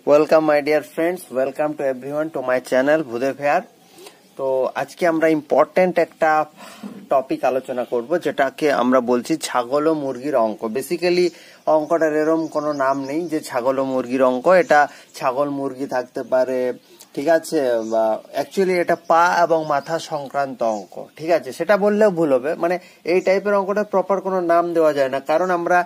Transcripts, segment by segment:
Welcome my dear friends, welcome to everyone to my channel Bhudeb here. তো আজকে আমরা important একটা টপিক আলোচনা করব, যেটাকে আমরা বলছি ছাগল ও মুরগির অঙ্ক। বেসিক্যালি অঙ্কটার এরম কোনো নাম নেই যে ছাগল ও মুরগির অঙ্ক। এটা ছাগল মুরগি থাকতে পারে, ঠিক আছে, বা অ্যাকচুয়ালি এটা পা এবং মাথা সংক্রান্ত অঙ্ক, ঠিক আছে। সেটা বললেও ভুল হবে, মানে এই টাইপের অঙ্কটা প্রপার কোনো নাম দেওয়া যায় না, কারণ আমরা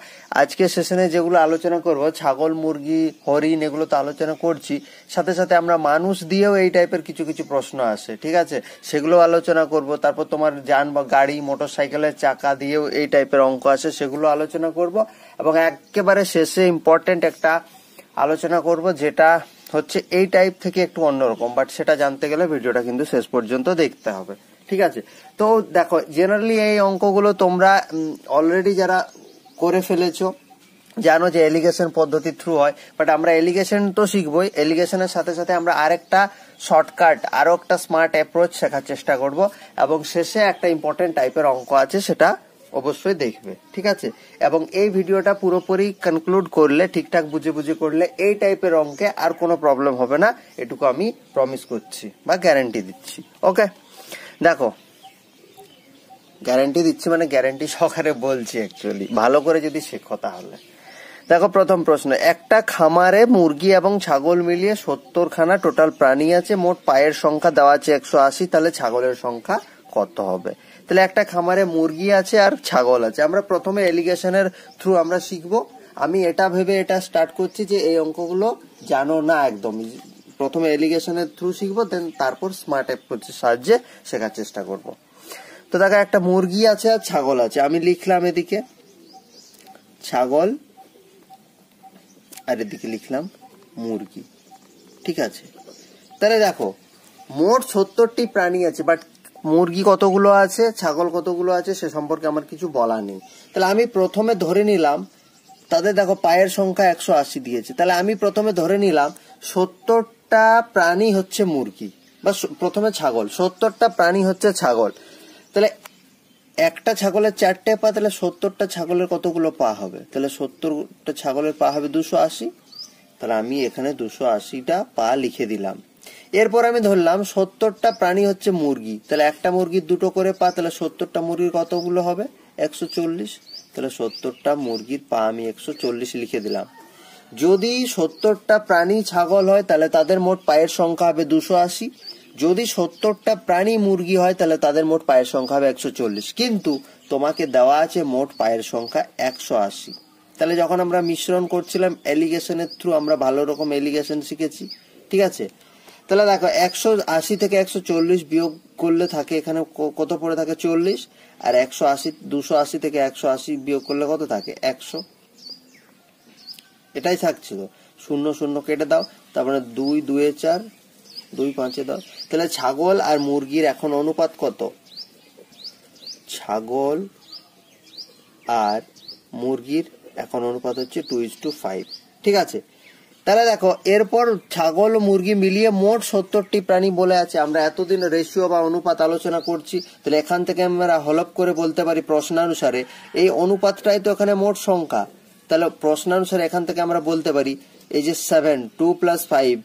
আজকে সেশনে যেগুলো আলোচনা করব, ছাগল মুরগি হরিণ এগুলো তো আলোচনা করছি, সাথে সাথে আমরা মানুষ দিয়েও এই টাইপের কিছু কিছু প্রশ্ন আসে, ঠিক আছে, সেগুলো আলোচনা করব। তারপর তোমার যান বা গাড়ি মোটর সাইকেলের চাকা দিয়েও এই টাইপের অঙ্ক আসে, সেগুলো আলোচনা করব। এবং একেবারে শেষে ইম্পর্টেন্ট একটা আলোচনা করব, যেটা হচ্ছে এই টাইপ থেকে একটু অন্যরকম, বাট সেটা জানতে গেলে ভিডিওটা কিন্তু শেষ পর্যন্ত দেখতে হবে, ঠিক আছে। তো দেখো, জেনারেলি এই অঙ্কগুলো তোমরা অলরেডি যারা করে ফেলেছো জানো যে এলিগেশন পদ্ধতির থ্রু হয়, বাট আমরা এলিগেশন তো শিখবই, এলিগেশনের সাথে সাথে আমরা আরেকটা শর্টকাট, আরো একটা স্মার্ট অ্যাপ্রোচ শেখার চেষ্টা করব, এবং শেষে একটা ইম্পর্টেন্ট টাইপের অঙ্ক আছে, সেটা অবশ্যই দেখবে, ঠিক আছে। এবং এই ভিডিওটা পুরোপুরি কনক্লুড করলে, ঠিকঠাক বুঝে করলে এই টাইপের অঙ্কে আর কোনো প্রবলেম হবে না, এটুকু আমি প্রমিস করছি বা গ্যারান্টি দিচ্ছি। ওকে, দেখো, গ্যারান্টি দিচ্ছি মানে গ্যারান্টি সহকারে বলছি, অ্যাকচুয়ালি ভালো করে যদি শেখো তাহলে। দেখো, প্রথম প্রশ্ন, একটা খামারে মুরগি এবং ছাগল মিলিয়ে 70খানা টোটাল প্রাণী আছে, মোট পায়ের সংখ্যা দেওয়া আছে 180, তাহলে ছাগলের সংখ্যা কত হবে? তাহলে একটা খামারে মুরগি আছে আর ছাগল আছে। আমরা প্রথমে এলিগেশনের থ্রু আমরা শিখবো। আমি এটা ভেবে এটা স্টার্ট করছি যে এই অঙ্কগুলো জানো না একদমই, প্রথমে এলিগেশনের থ্রু শিখবো, দেন তারপর স্মার্ট অ্যাপ্রোচের সাহায্যে শেখার চেষ্টা করব। তো দেখো, একটা মুরগি আছে আর ছাগল আছে, আমি লিখলাম এদিকে ছাগল আর এদিকে লিখলাম মুরগি, ঠিক আছে। তাহলে দেখো, মোট 70টি প্রাণী আছে, বাট মুরগি কতগুলো আছে, ছাগল কতগুলো আছে, সে সম্পর্কে আমার কিছু বলা নেই। তাহলে আমি প্রথমে ধরে নিলাম, তাদের দেখো পায়ের সংখ্যা 180 দিয়েছে, তাহলে আমি প্রথমে ধরে নিলাম 70টা প্রাণী হচ্ছে মুরগি, বা প্রথমে ছাগল, 70টা প্রাণী হচ্ছে ছাগল। তাহলে একটা ছাগলের 4টে পা, তাহলে 70টা ছাগলের কতগুলো পা হবে? তাহলে 70টা ছাগলের পা হবে 280, তাহলে আমি এখানে 280টা পা লিখে দিলাম। এরপর আমি ধরলাম 70টা প্রাণী হচ্ছে মুরগি, তাহলে একটা মুরগির 2টো করে পা, তাহলে 70টা মুরগির কতগুলো হবে? 140, তাহলে 70টা মুরগির পা আমি 140 লিখে দিলাম। যদি 70টা প্রাণী ছাগল হয়, তাহলে তাদের মোট পায়ের সংখ্যা হবে 280। যদি 70টা প্রাণী মুরগি হয়, তাহলে তাদের মোট পায়ের সংখ্যা হবে 140, কিন্তু তোমাকে দেওয়া আছে মোট পায়ের সংখ্যা 180। তাহলে যখন আমরা মিশ্রণ করছিলাম এলিগেশনের থ্রু, আমরা ভালো রকম এলিগেশন শিখেছি, ঠিক আছে। তাহলে দেখো, 180 থেকে 140 বিয়োগ করলে থাকে এখানে কত পড়ে থাকে? 40। আর 280 থেকে 180 বিয়োগ করলে কত থাকে? 100। এটাই থাকছিল, 0 0 কেটে দাও, তারপরে 2 2 4, 2 5 দাও। তাহলে ছাগল আর মুরগির এখন অনুপাত কত? ছাগল আর মুরগির এখন অনুপাত হচ্ছে 2:5, ঠিক আছে। তাহলে দেখো, এরপর ছাগল ও মুরগি মিলিয়ে মোট 70টি প্রাণী বলে আছে। আমরা এতদিন রেশিও বা অনুপাত আলোচনা করছি, তাহলে এখান থেকে আমরা হলপ করে বলতে পারি প্রশ্নানুসারে এই অনুপাতটাই তো এখানে মোট সংখ্যা। তাহলে প্রশ্নানুসারে এখান থেকে আমরা বলতে পারি এই যে 7, 2 + 5,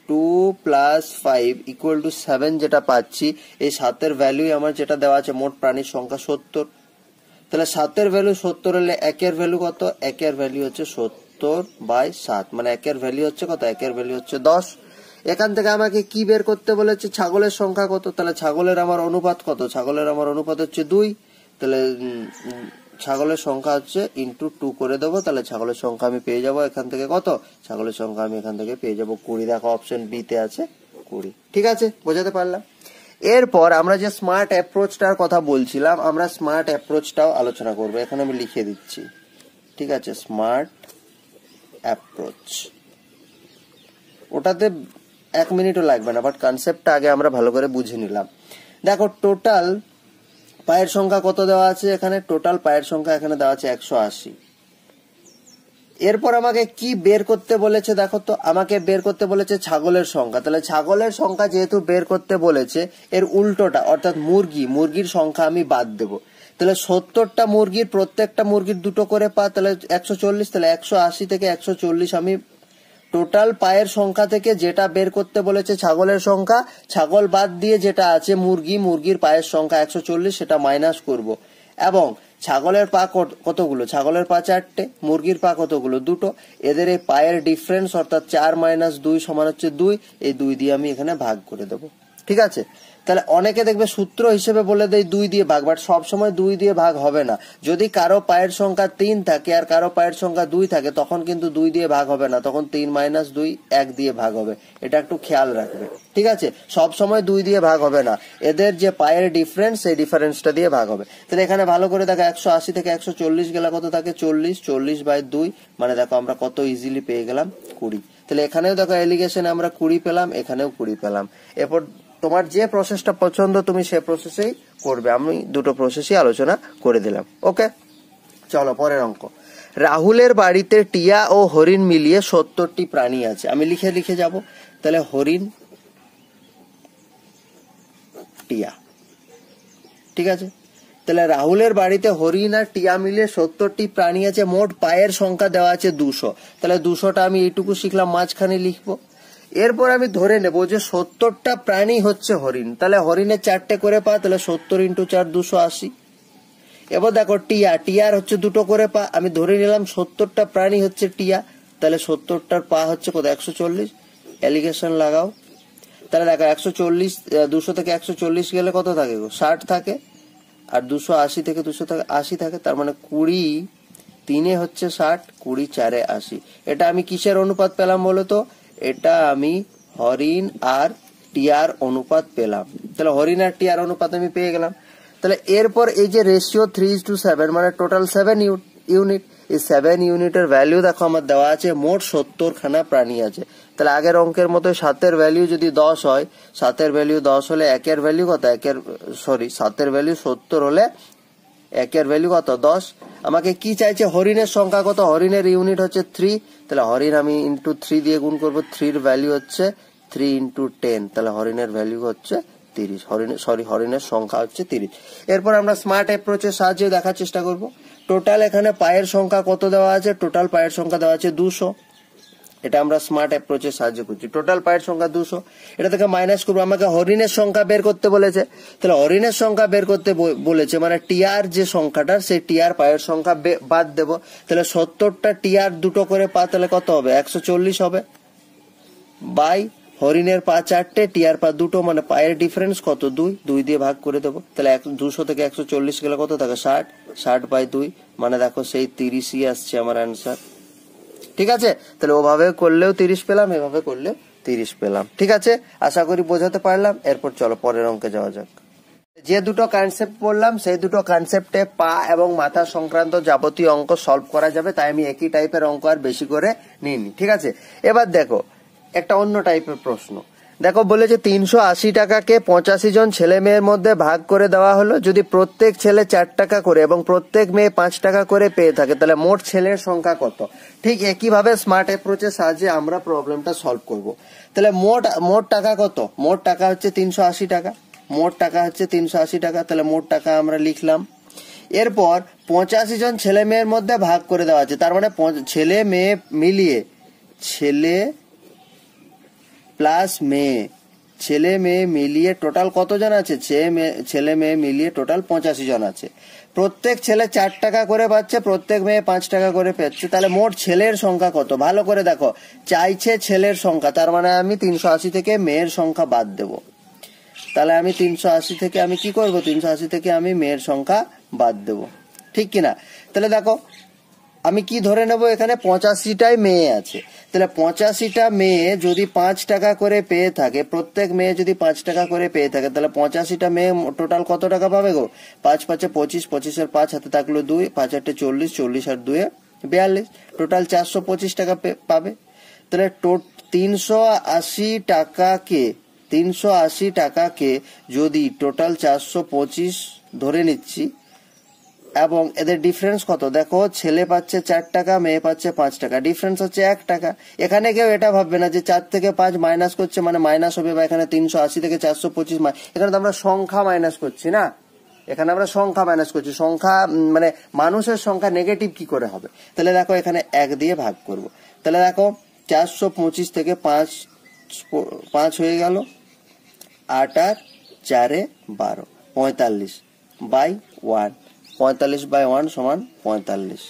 2 + 5 = 7 যেটা পাচ্ছি, এই 7-এর ভ্যালুই আমার যেটা দেওয়া আছে মোট প্রাণীর সংখ্যা 70। তাহলে 7-এর ভ্যালু 70 হলে 1-এর ভ্যালু কত? 1-এর ভ্যালু হচ্ছে 70/7, মানে 1-এর ভ্যালু হচ্ছে কত? 1-এর ভ্যালু হচ্ছে 10। এখান থেকে আমাকে কি বের করতে বলেছে? ছাগলের সংখ্যা কত? তাহলে ছাগলের আমার অনুপাত কত? ছাগলের আমার অনুপাত হচ্ছে 2, তাহলে ছাগলের সংখ্যা হচ্ছে ইন্টু 2 করে দেবো, তাহলে ছাগলের সংখ্যা আমি পেয়ে যাবো এখান থেকে কত? ছাগলের সংখ্যা আমি এখান থেকে পেয়ে যাবো 20। দেখো, অপশন বি তে আছে 20, ঠিক আছে, বোঝাতে পারলাম। এরপর আমরা যে স্মার্ট অ্যাপ্রোচটার কথা বলছিলাম, আমরা স্মার্ট অ্যাপ্রোচটাও আলোচনা করবো, এখানে আমি লিখে দিচ্ছি, ঠিক আছে, স্মার্ট অ্যাপ্রোচ। ওটাতে 1 মিনিটও লাগবে না, বাট কনসেপ্টটা আগে আমরা ভালো করে বুঝে নিলাম। দেখো, টোটাল পায়ের সংখ্যা কত দেওয়া আছে এখানে? টোটাল পায়ের সংখ্যা এখানে দেওয়া আছে 180। এরপর আমাকে কি বের করতে বলেছে? দেখো তো, আমাকে বের করতে বলেছে ছাগলের সংখ্যা। তাহলে ছাগলের সংখ্যা যেহেতু বের করতে বলেছে, এর উল্টোটা অর্থাৎ মুরগির সংখ্যা আমি বাদ দেবো। তাহলে 70টা মুরগির প্রত্যেকটা মুরগির 2টো করে পা, তাহলে 140, তাহলে 180 থেকে 140 আমি টোটাল পায়ের সংখ্যা থেকে যেটা বের করতে বলেছে ছাগলের সংখ্যা, ছাগল বাদ দিয়ে যেটা আছে মুরগির পায়ের সংখ্যা 140 সেটা মাইনাস করব। এবং ছাগলের পা কতগুলো, ছাগলের পা 4টে, মুরগির পা কতগুলো, 2টো। এদের এই পায়ের ডিফারেন্স অর্থাৎ 4 - 2 সমান হচ্ছে 2, এই 2 দিয়ে আমি এখানে ভাগ করে দেবো। ঠিক আছে, তাহলে অনেকে দেখবে সূত্র হিসেবে বলে দেয় 2 দিয়ে ভাগ, বাট সবসময় 2 দিয়ে ভাগ হবে না। যদি কারো পায়ের সংখ্যা 3 থাকে আর কারো পায়ের সংখ্যা 2 থাকে তখন কিন্তু 2 দিয়ে ভাগ হবে না, তখন 3 - 2 1 দিয়ে ভাগ হবে। এটা একটু খেয়াল রাখবে। ঠিক আছে, সব সময় 2 দিয়ে ভাগ হবে না, এদের যে পায়ের ডিফারেন্স সেই ডিফারেন্সটা দিয়ে ভাগ হবে। তাহলে এখানে ভালো করে দেখো 180 থেকে 140 গেলে কত থাকে, 40/2, মানে দেখো আমরা কত ইজিলি পেয়ে গেলাম 20। তাহলে এখানেও দেখো এলিগেশনে আমরা 20 পেলাম, এখানেও 20 পেলাম। এরপর তোমার যে প্রসেসটা পছন্দ তুমি সে প্রসেসেই করবে, আমি দুটো প্রসেসই আলোচনা করে দিলাম। ওকে, চলো পরের অঙ্ক। রাহুলের বাড়িতে টিয়া ও হরিণ মিলিয়ে 70টি প্রাণী আছে। আমি লিখে যাব, তাহলে হরিণ, টিয়া। ঠিক আছে, তাহলে রাহুলের বাড়িতে হরিণ আর টিয়া মিলিয়ে 70টি প্রাণী আছে, মোট পায়ের সংখ্যা দেওয়া আছে 200। তাহলে 200টা আমি এইটুকু শিখলাম, মাঝখানে লিখবো। এরপর আমি ধরে নেব যে 70টা প্রাণী হচ্ছে হরিণ, তাহলে হরিণের 4টে করে পা, তাহলে 70 × 4 280। এবার দেখো টিয়ার হচ্ছে 2টো করে পা, আমি ধরে নিলাম 70টা প্রাণী হচ্ছে টিয়া, তাহলে 70টার পা হচ্ছে কত, 140। এলিগেশন লাগাও, তাহলে দেখো 140, 200 থেকে 140 গেলে কত থাকে, 60 থাকে, আর 280 থেকে 280 থাকে, তার মানে 20 3 হচ্ছে 60, 20 4 80। এটা আমি কিসের অনুপাত পেলাম বলো তো, এটা আমি হরিণ আর টিয়ার অনুপাত পেলাম। তাহলে হরিণ আর টিয়ার অনুপাত আমি পেয়ে গেলাম। তাহলে এরপর এই যে রেশিও 3:7, মানে টোটাল 7 ইউনিট, এই 7 ইউনিটের ভ্যালু দেখো আমার দেওয়া আছে, মোট 70খানা প্রাণী আছে। তাহলে আগের অঙ্কের মতো 7-এর ভ্যালু যদি 10 হয়, 7-এর ভ্যালু 10 হলে 1-এর ভ্যালু কত, 7-এর ভ্যালু 70 হলে 1-এর ভ্যালু কত, 10। আমাকে কি চাইছে, হরিণের সংখ্যা কত, হরিণের ইউনিট হচ্ছে 3, তাহলে হরিণ আমি ইন্টু 3 দিয়ে গুণ করবো, 3-এর ভ্যালু হচ্ছে 3 × 10, তাহলে হরিণের ভ্যালু হচ্ছে 30, হরিণের সংখ্যা হচ্ছে 30। এরপর আমরা স্মার্ট অ্যাপ্রোচের সাহায্যে দেখার চেষ্টা করব। টোটাল এখানে পায়ের সংখ্যা কত দেওয়া আছে, টোটাল পায়ের সংখ্যা দেওয়া আছে 200, এটা আমরা স্মার্ট অ্যাপ্রোচের সাহায্যে করছি। টোটাল পায়ের সংখ্যা 200, এটা থেকে মাইনাস করবো, আমাকে হরিণের সংখ্যা বের করতে বলেছে। তাহলে হরিণের সংখ্যা বের করতে বলেছে মানে টিয়ার যে সংখ্যাটা, সেই টিয়ার পায়ের সংখ্যা বাদ দেব। তাহলে 70টা টিয়ার 2টো করে পা, তাহলে কত হবে, 140 হবে, বাই হরিণের পা 4টে, টিয়ার পা 2টো, মানে পায়ের ডিফারেন্স কত, 2 দিয়ে ভাগ করে দেবো। তাহলে 200 থেকে 140 গেলে কত থাকে, 60/2, মানে দেখো সেই 30ই আসছে আমার অ্যান্সার। ঠিক আছে, তাহলে ওভাবে করলেও 30 পেলাম, এভাবে করলেও 30 পেলাম। ঠিক আছে, আশা করি বোঝাতে পারলাম। এরপর চলো পরের অঙ্কে যাওয়া যাক। যে দুটো কনসেপ্ট বললাম সেই দুটো কনসেপ্টে পা এবং মাথা সংক্রান্ত যাবতীয় অঙ্ক সলভ করা যাবে, তাই আমি একই টাইপের অঙ্ক আর বেশি করে নিইনি। ঠিক আছে, এবার দেখো একটা অন্য টাইপের প্রশ্ন। দেখো বলেছে 380 টাকাকে 85 জন ছেলে মেয়ের মধ্যে ভাগ করে দেওয়া হলো, যদি প্রত্যেক ছেলে 4 টাকা করে এবং প্রত্যেক মেয়ে 5 টাকা করে পেয়ে থাকে, তাহলে মোট ছেলের সংখ্যা কত। ঠিক একইভাবে স্মার্ট অ্যাপ্রোচের সাহায্যে আমরা প্রবলেমটা সলভ করব। তাহলে মোট টাকা কত, মোট টাকা হচ্ছে 380 টাকা, মোট টাকা হচ্ছে 380 টাকা, তাহলে মোট টাকা আমরা লিখলাম। এরপর 85 জন ছেলে মেয়ের মধ্যে ভাগ করে দেওয়া আছে, তার মানে ছেলে মেয়ে মিলিয়ে, ছেলে প্লাস মেয়ে, ছেলে মেয়ে মিলিয়ে টোটাল কতজন আছে, ছেলে মেয়ে মিলিয়ে টোটাল 85 জন আছে। প্রত্যেক ছেলে 4 টাকা করে পাচ্ছে, প্রত্যেক মেয়ে 5 টাকা করে পাচ্ছে, তাহলে মোট ছেলের সংখ্যা কত। ভালো করে দেখো, চাইছে ছেলের সংখ্যা, তার মানে আমি 380 থেকে মেয়ের সংখ্যা বাদ দেব। তাহলে আমি 380 থেকে আমি কি করব, 380 থেকে আমি মেয়ের সংখ্যা বাদ দেব, ঠিক কিনা। তাহলে দেখো আমি কি ধরে নেব, এখানে 85টাই মেয়ে আছে, তাহলে 85টা মেয়ে যদি 5 টাকা করে পেয়ে থাকে, প্রত্যেক মেয়ে যদি 5 টাকা করে পেয়ে থাকে, তাহলে 85টা মেয়ে টোটাল কত টাকা পাবে গো, 5 × 5 = 25, 25-এর 5 হাতে থাকলো 2, 5 × 8 = 40, 40 আর 2 42, টোটাল 425 টাকা পাবে। তাহলে 380 টাকাকে যদি টোটাল 425 ধরে নিচ্ছি, এবং এদের ডিফারেন্স কত দেখো, ছেলে পাচ্ছে 4 টাকা, মেয়ে পাচ্ছে 5 টাকা, ডিফারেন্স হচ্ছে 1 টাকা। এখানে কেউ এটা ভাববে না যে 4 থেকে 5 মাইনাস করছে মানে মাইনাস হবে, বা এখানে 380 থেকে 425, এখানে তো আমরা সংখ্যা মাইনাস করছি না, এখানে আমরা সংখ্যা মাইনাস করছি, সংখ্যা মানে মানুষের সংখ্যা নেগেটিভ কি করে হবে। তাহলে দেখো এখানে 1 দিয়ে ভাগ করব। তাহলে দেখো 425 থেকে 5 হয়ে গেল, 8 আর 4 12, 45 বাই 1, 45 বাই 1 সমান 45।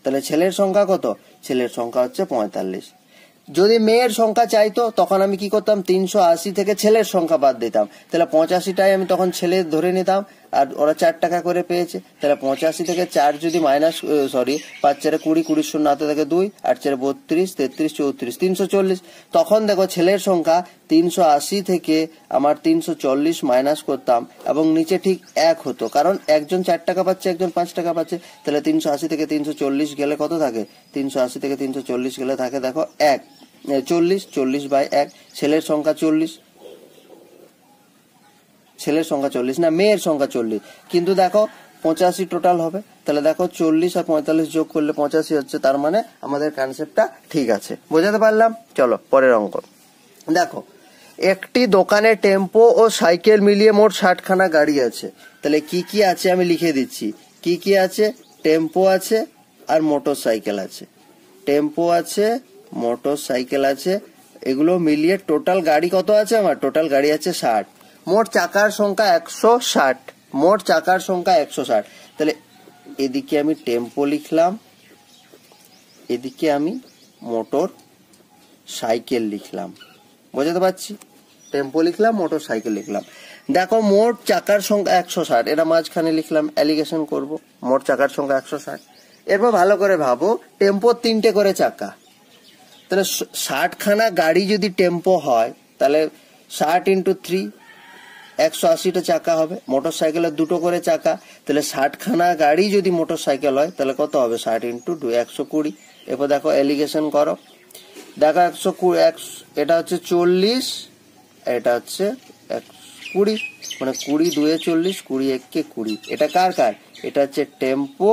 তাহলে ছেলের সংখ্যা কত? ছেলের সংখ্যা হচ্ছে 45। যদি মেয়ের সংখ্যা চাইতো তখন আমি কি করতাম, 380 থেকে ছেলের সংখ্যা বাদ দিতাম, তাহলে 85টাই আমি তখন ছেলে ধরে নিতাম, আর ওরা 4 টাকা করে পেয়েছে, তাহলে 85 থেকে 4 যদি মাইনাস 5 4 20, 20 শূন্য হাতে থেকে 2, 8 4 32, 33 34, 340। তখন দেখো ছেলের সংখ্যা 380 থেকে আমার 340 মাইনাস করতাম এবং নিচে ঠিক 1 হতো, কারণ একজন 4 টাকা পাচ্ছে, একজন 5 টাকা পাচ্ছে। তাহলে 380 থেকে 340 গেলে কত থাকে? 380 থেকে 340 গেলে থাকে দেখো 1, 40, 40 বাই 1। ছেলের সংখ্যা 40, ছেলের সংখ্যা 40 না, মেয়ের সংখ্যা 40, কিন্তু দেখো 85 টোটাল হবে। তাহলে দেখো 40 আর 45 যোগ করলে 85 হচ্ছে, তার মানে আমাদের কনসেপ্টটা ঠিক আছে, বোঝাতে পারলাম। চলো পরের অঙ্ক দেখো। একটি দোকানে টেম্পো ও সাইকেল মিলিয়ে মোট 60খানা গাড়ি আছে। তাহলে কি কি আছে আমি লিখে দিচ্ছি। কি কি আছে? টেম্পো আছে আর মোটর সাইকেল আছে, টেম্পো আছে, মোটর সাইকেল আছে, এগুলো মিলিয়ে টোটাল গাড়ি কত আছে আমার? টোটাল গাড়ি আছে 60। মোট চাকার সংখ্যা 160, মোট চাকার সংখ্যা 160। তাহলে এদিকে আমি টেম্পো লিখলাম, এদিকে আমি মোটর সাইকেল লিখলাম, বোঝাতে পারছি? টেম্পো লিখলাম, মোটর সাইকেল লিখলাম। দেখো মোট চাকার সংখ্যা 160, এটা মাঝখানে লিখলাম, অ্যালিগেশন করব। মোট চাকার সংখ্যা 160। এরপর ভালো করে ভাবো, টেম্পো 3টে করে চাকা, তাহলে 60খানা গাড়ি যদি টেম্পো হয় তাহলে 60 × 3 180টা চাকা হবে। মোটর সাইকেলের 2টো করে চাকা, তাহলে 60খানা গাড়ি যদি মোটর সাইকেল হয় তাহলে কত হবে? 60 × 2 120। এরপর দেখো অ্যালিগেশন করো, দেখো 120, এটা হচ্ছে 40, এটা হচ্ছে 20, মানে 20 2 40, 20 1 20। এটা কার কার? এটা হচ্ছে টেম্পো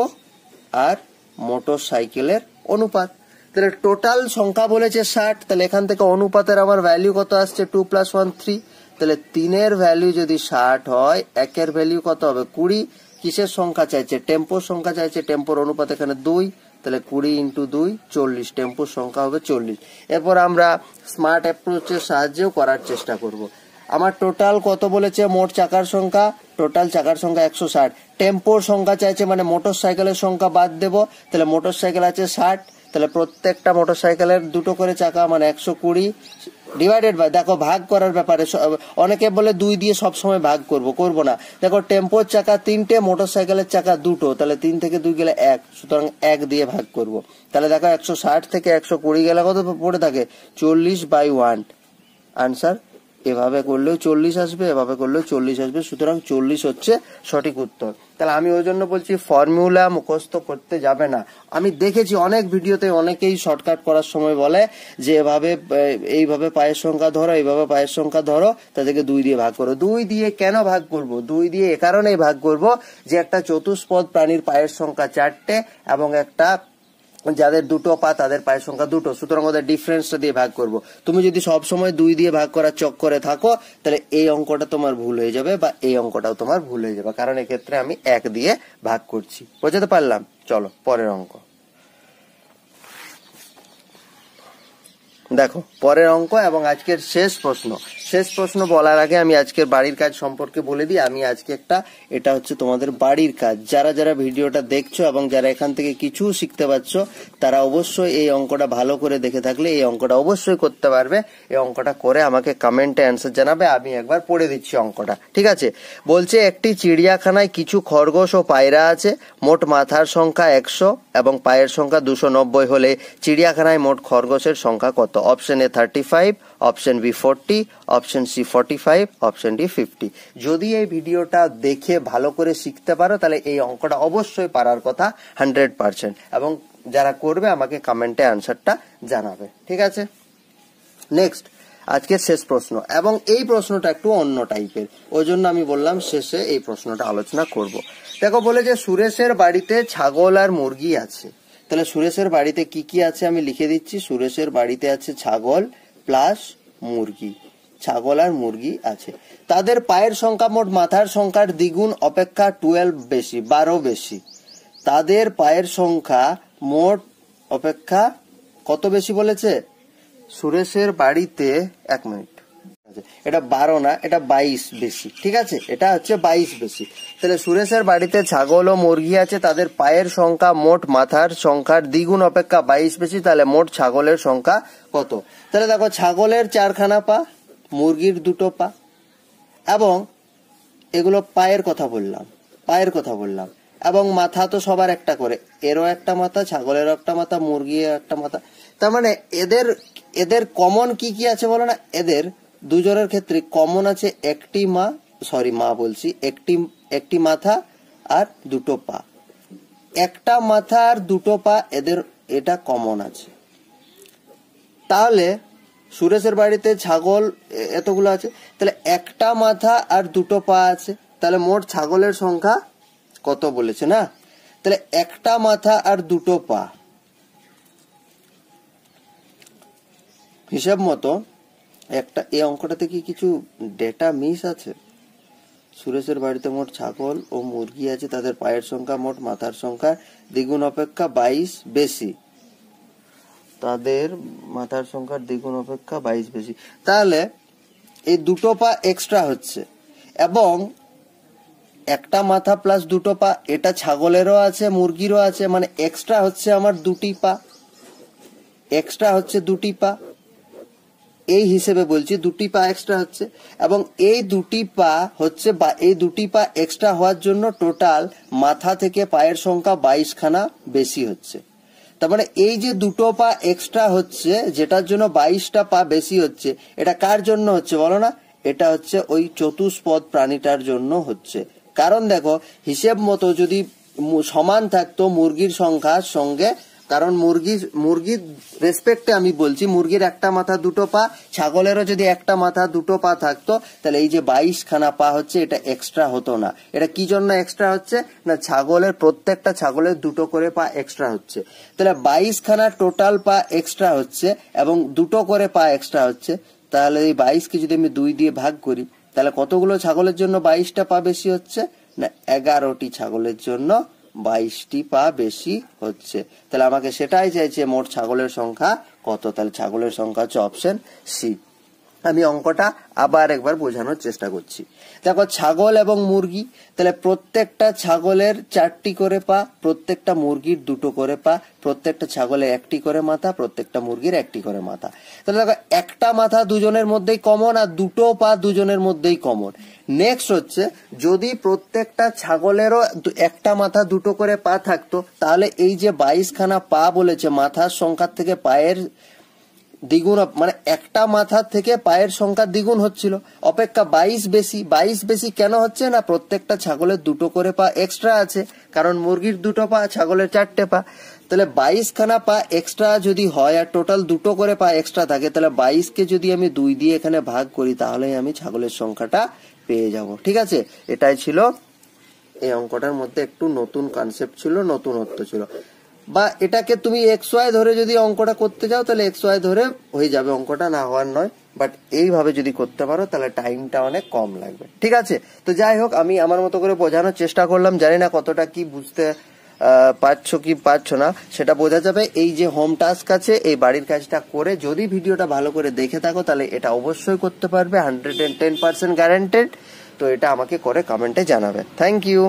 আর মোটর সাইকেলের অনুপাত। তাহলে টোটাল সংখ্যা বলেছে 60, তাহলে এখান থেকে অনুপাতের আমার ভ্যালু কত আসছে? 2 + 1 3। তাহলে 3-এর ভ্যালু যদি 60 হয়, 1-এর ভ্যালু কত হবে? 20। কিসের সংখ্যা চাইছে? টেম্পোর সংখ্যা চাইছে, টেম্পোর অনুপাত এখানে 2, তাহলে 20 × 2 40, টেম্পোর সংখ্যা হবে 40। এরপর আমরা স্মার্ট অ্যাপ্রোচের সাহায্যেও করার চেষ্টা করব। আমার টোটাল কত বলেছে? মোট চাকার সংখ্যা, টোটাল চাকার সংখ্যা 160, টেম্পোর সংখ্যা চাইছে, মানে মোটর সাইকেলের সংখ্যা বাদ দেব, তাহলে মোটর সাইকেল আছে 60, তাহলে প্রত্যেকটা মোটর সাইকেলের 2টো করে চাকা, মানে 120 ডিভাইডেড বাই, দেখো ভাগ করার ব্যাপারে অনেকে বলে 2 দিয়ে সবসময় ভাগ করব না। দেখো টেম্পোর চাকা 3টে, মোটর সাইকেলের চাকা 2টো, তাহলে 3 থেকে 2 গেলে 1, সুতরাং 1 দিয়ে ভাগ করব। তাহলে দেখো 160 থেকে 120 গেলে কত পড়ে থাকে? 40/1। আনসার এভাবে করলেও 40 আসবে, এভাবে করলেও 40 আসবে, সুতরাং 40 হচ্ছে সঠিক উত্তর। তাহলে আমি ওই জন্য বলছি ফর্মুলা মুখস্থ করতে যাবে না। আমি দেখেছি অনেক ভিডিওতে অনেকেই শর্টকাট করার সময় বলে যে এইভাবে পায়ের সংখ্যা ধরো, এইভাবে পায়ের সংখ্যা ধরো, তাদেরকে 2 দিয়ে ভাগ করো। 2 দিয়ে কেন ভাগ করব? 2 দিয়ে এ কারণেই ভাগ করব যে একটা চতুষ্পদ প্রাণীর পায়ের সংখ্যা 4টে এবং একটা যাদের 2টো পা তাদের পায়ের সংখ্যা 2টো, সুতরাং ওদের ডিফারেন্সটা দিয়ে ভাগ করব। তুমি যদি সব সময় 2 দিয়ে ভাগ করার চক্করে থাকো তাহলে এই অঙ্কটা তোমার ভুল হয়ে যাবে, বা এই অঙ্কটাও তোমার ভুল হয়ে যাবে, কারণ এক্ষেত্রে আমি 1 দিয়ে ভাগ করছি। বোঝাতে পারলাম? চলো পরের অঙ্ক দেখো। পরের অঙ্ক এবং আজকের শেষ প্রশ্ন। শেষ প্রশ্ন বলার আগে আমি আজকের বাড়ির কাজ সম্পর্কে বলে দিই। আমি আজকে এটা হচ্ছে তোমাদের বাড়ির কাজ। যারা যারা ভিডিওটা দেখছো এবং যারা এখান থেকে কিছু শিখতে পারছো তারা অবশ্যই এই অঙ্কটা ভালো করে দেখে থাকলে এই অঙ্কটা অবশ্যই করতে পারবে। এই অঙ্কটা করে আমাকে কমেন্টে অ্যান্সার জানাবে। আমি একবার পড়ে দিচ্ছি অঙ্কটা, ঠিক আছে? বলছে একটি চিড়িয়াখানায় কিছু খরগোশ ও পায়রা আছে। মোট মাথার সংখ্যা 100 এবং পায়ের সংখ্যা 290 হলে চিড়িয়াখানায় মোট খরগোশের সংখ্যা কত? Option A 35, option B 40, option C 45, option D 50। যদি এই ভিডিওটা দেখে ভালো করে শিখতে পারো তাহলে এই অঙ্কটা অবশ্যই পারার কথা 100%, এবং যারা করবে আমাকে কমেন্টে অ্যান্সারটা জানাবে, ঠিক আছে? নেক্সট আজকের শেষ প্রশ্ন, এবং এই প্রশ্নটা একটু অন্য টাইপের, ওই জন্য আমি বললাম শেষে এই প্রশ্নটা আলোচনা করব। দেখো বলে যে সুরেশের বাড়িতে ছাগল আর মুরগি আছে। তাহলে সুরেশের বাড়িতে কি কি আছে আমি লিখে দিচ্ছি। সুরেশের বাড়িতে আছে ছাগল প্লাস মুরগি, ছাগল আর মুরগি আছে। তাদের পায়ের সংখ্যা মোট মাথার সংখ্যার দ্বিগুণ অপেক্ষা 12 বেশি, 12 বেশি। তাদের পায়ের সংখ্যা মোট অপেক্ষা কত বেশি বলেছে? সুরেশের বাড়িতে 1 মিনিট, এটা 12 না, এটা 22 বেশি, ঠিক আছে, এটা হচ্ছে 22 বেশি। তাহলে সুরেশের বাড়িতে ছাগল ও মুরগি আছে, তাদের পায়ের সংখ্যা মোট মাথার সংখ্যার দ্বিগুণ অপেক্ষা 22 বেশি, তাহলে মোট ছাগলের সংখ্যা কত? তাহলে দেখো, ছাগলের 4খানা পা, মুরগির 2টো পা, এবং এগুলো পায়ের কথা বললাম, এবং মাথা তো সবার একটা করে, এরও একটা মাথা, ছাগলেরও একটা মাথা, মুরগির একটা মাথা। তার মানে এদের কমন কি কি আছে বলো না? এদের দুজনের ক্ষেত্রে কমন আছে একটি মাথা আর 2টো পা। একটা মাথা আর 2টো পা, এদের এটা কমন আছে। তাহলে সুরেশের বাড়িতে ছাগল এতগুলো আছে, তাহলে একটা মাথা আর 2টো পা আছে, তাহলে মোট ছাগলের সংখ্যা কত বলেছে না? তাহলে একটা মাথা আর 2টো পা, হিসাব মতো এই অঙ্কটাতে কি কিছু ডেটা মিস আছে? সুরেশের বাড়িতে মোট ছাগল ও মুরগি আছে, তাদের পায়ের সংখ্যা মোট মাথার সংখ্যা দ্বিগুণ অপেক্ষা 22 বেশি, তাদের মাথার সংখ্যার দ্বিগুণ অপেক্ষা 22 বেশি। তাহলে এই 2টো পা এক্সট্রা হচ্ছে, এবং একটা মাথা প্লাস 2টো পা, এটা ছাগলেরও আছে মুরগিরও আছে, মানে এক্সট্রা হচ্ছে আমার 2টি পা, এই হিসেবে বলছি 2টি পা এক্সট্রা হচ্ছে। এবং এই 2টি পা হচ্ছে, বা এই 2টি পা এক্সট্রা হওয়ার জন্য টোটাল মাথা থেকে পায়ের সংখ্যা 22খানা বেশি হচ্ছে। তার মানে এই যে 2টো পা এক্সট্রা হচ্ছে, যেটার জন্য 22টা পা বেশি হচ্ছে, এটা কার জন্য হচ্ছে বলো না? এটা হচ্ছে ওই চতুষ্পদ প্রাণীটার জন্য হচ্ছে। কারণ দেখো, হিসেব মতো যদি সমান থাকতো মুরগির সংখ্যার সঙ্গে, কারণ মুরগির রেসপেক্টে আমি বলছি, মুরগির একটা মাথা 2টো পা, ছাগলেরও যদি একটা মাথা 2টো পা থাকতো, তাহলে এই যে 22খানা পা হচ্ছে, এটা এক্সট্রা হতো না। এটা কি জন্য এক্সট্রা হচ্ছে না? প্রত্যেকটা ছাগলের 2টো করে পা এক্সট্রা হচ্ছে। তাহলে 22খানা টোটাল পা এক্সট্রা হচ্ছে, এবং 2টো করে পা এক্সট্রা হচ্ছে। তাহলে এই 22কে যদি আমি 2 দিয়ে ভাগ করি, তাহলে কতগুলো ছাগলের জন্য 22টা পা বেশি হচ্ছে না? 11টি ছাগলের জন্য 22টি পা বেশি হচ্ছে। তাহলে আমাকে সেটাই চাইছে, মোট ছাগলের সংখ্যা কত? তাহলে ছাগলের সংখ্যা হচ্ছে অপশন সি। আমি অঙ্কটা আবার একবার বোঝানোর চেষ্টা করছি। দেখো, ছাগল এবং মুরগি, তাহলে প্রত্যেকটা ছাগলের 4টি করে পা, প্রত্যেকটা মুরগির 2টো করে পা, প্রত্যেকটা ছাগলের 1টি করে মাথা, প্রত্যেকটা মুরগির 1টি করে মাথা। তাহলে দেখো, একটা মাথা দুজনের মধ্যেই কমন, আর 2টো পা দুজনের মধ্যেই কমন। নেক্সট হচ্ছে, যদি প্রত্যেকটা ছাগলেরও একটা মাথা 2টো করে পা থাকতো, তাহলে এই যে 22খানা পা বলেছে, মাথার সংখ্যার থেকে পায়ের দ্বিগুণ, মানে একটা মাথা থেকে পায়ের সংখ্যা দ্বিগুণ হচ্ছিল, অপেক্ষা 22 বেশি কেন হচ্ছে না? প্রত্যেকটা ছাগলের 2টো করে পা এক্সট্রা আছে, কারণ মুরগির 2টো পা, ছাগলের 4টে পা। তাহলে 22খানা পা এক্সট্রা যদি হয়, আর টোটাল 2টো করে পা এক্সট্রা থাকে, তাহলে 22কে যদি আমি 2 দিয়ে এখানে ভাগ করি, তাহলেই আমি ছাগলের সংখ্যাটা পেয়ে যাব। ঠিক আছে, এটাই ছিল এই অঙ্কটার মধ্যে একটু নতুন কনসেপ্ট ছিল, নতুনত্ব ছিল। বা এটাকে তুমি XY ধরে যদি অঙ্কটা করতে যাও, তাহলে XY ধরে হয়ে যাবে, অঙ্কটা না হওয়ার নয়। বাট এইভাবে যদি করতে পারো, তাহলে টাইমটা অনেক কম লাগবে। ঠিক আছে, তো যাই হোক, আমি আমার মতো করে বোঝানোর চেষ্টা করলাম। জানি না কতটা কি বুঝতে পারছো কি পারছো না, সেটা বোঝা যাবে। এই যে হোম টাস্ক আছে, এই বাড়ির কাজটা করে যদি ভিডিওটা ভালো করে দেখে থাকো, তাহলে এটা অবশ্যই করতে পারবে, 110% গ্যারান্টেড। তো এটা আমাকে করে কমেন্টে জানাবে। Thank you.